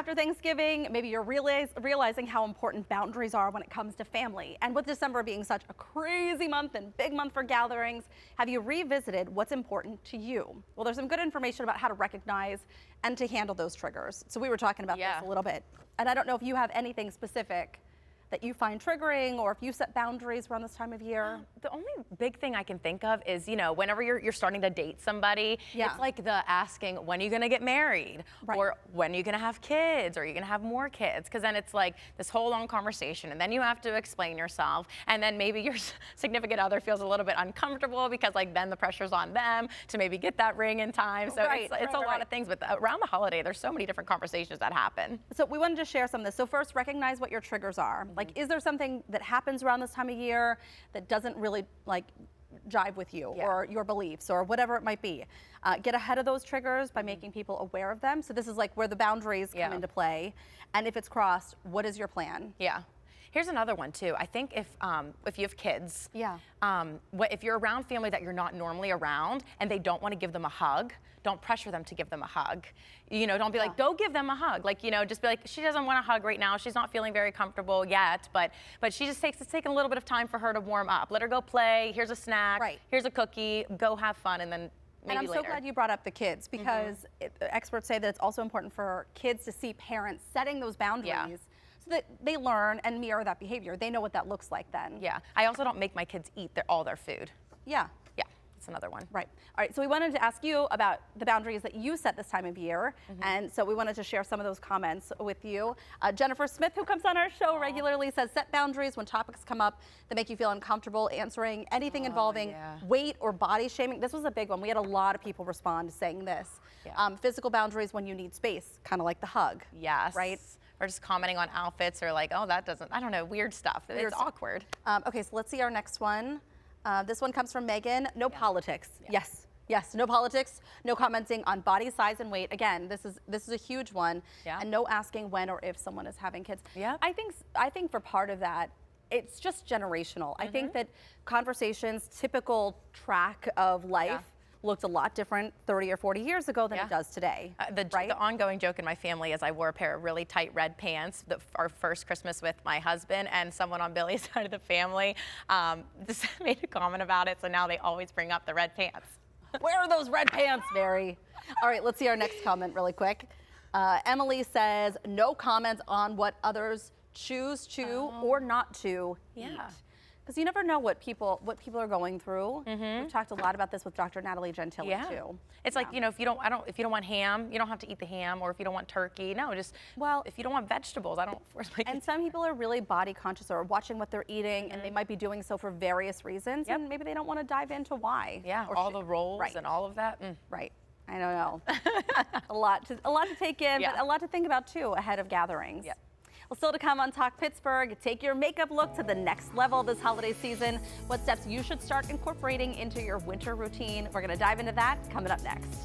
after Thanksgiving, maybe you're realizing how important boundaries are when it comes to family. And with December being such a crazy month and big month for gatherings, have you revisited what's important to you? Well, there's some good information about how to recognize and to handle those triggers. So we were talking about this a little bit. And I don't know if you have anything specific that you find triggering, or if you set boundaries around this time of year? The only big thing I can think of is, whenever you're starting to date somebody, it's like the asking, when are you gonna get married? Or when are you gonna have kids? Or are you gonna have more kids? Because then it's like this whole long conversation, and then you have to explain yourself, and then maybe your significant other feels a little bit uncomfortable because then the pressure's on them to maybe get that ring in time. So it's a lot of things, but around the holiday, there's so many different conversations that happen. So we wanted to share some of this. So first, recognize what your triggers are. Like, is there something that happens around this time of year that doesn't really jive with you or your beliefs or whatever it might be? Get ahead of those triggers by making people aware of them. So this is like where the boundaries come into play. And if it's crossed, what is your plan? Yeah. Here's another one too. I think if you have kids, if you're around family that you're not normally around and they don't want to give them a hug, don't pressure them to give them a hug. Don't be like, go give them a hug. Just be like, she doesn't want a hug right now. She's not feeling very comfortable yet, but it's taking a little bit of time for her to warm up. Let her go play. Here's a snack. Here's a cookie. Go have fun, and then maybe later. And I'm so glad you brought up the kids, because experts say that it's also important for kids to see parents setting those boundaries. So that they learn and mirror that behavior. They know what that looks like then. Yeah. I also don't make my kids eat all their food. Yeah. Yeah. That's another one. Right. All right. So we wanted to ask you about the boundaries that you set this time of year. And so we wanted to share some of those comments with you. Jennifer Smith, who comes on our show regularly, says set boundaries when topics come up that make you feel uncomfortable answering anything involving weight or body shaming. This was a big one. We had a lot of people respond saying this. Physical boundaries when you need space, kind of like the hug. Yes. Right. Or just commenting on outfits, or like, oh, that doesn't, I don't know, weird stuff. It's awkward. Okay, so let's see our next one. This one comes from Megan. No politics. Yes, no politics. No commenting on body size and weight. Again, this is a huge one. And no asking when or if someone is having kids. I think for part of that, it's just generational. I think that conversations, typical track of life, looked a lot different 30 or 40 years ago than it does today. The ongoing joke in my family is I wore a pair of really tight red pants our first Christmas with my husband, and someone on Billy's side of the family just made a comment about it, so now they always bring up the red pants. Where are those red pants, Mary? All right, let's see our next comment really quick. Emily says, no comments on what others choose to or not to eat. Because you never know what people are going through. We've talked a lot about this with Dr. Natalie Gentile too. It's like, if you don't want ham, you don't have to eat the ham, or if you don't want turkey, no, just if you don't want vegetables, I don't force my kids. And some people are really body conscious or watching what they're eating, and they might be doing so for various reasons, and maybe they don't want to dive into why. Yeah, or all the rolls and all of that. Right. I don't know. a lot to take in, but a lot to think about too ahead of gatherings. Well, still to come on Talk Pittsburgh, take your makeup look to the next level this holiday season. What steps you should start incorporating into your winter routine. We're going to dive into that coming up next.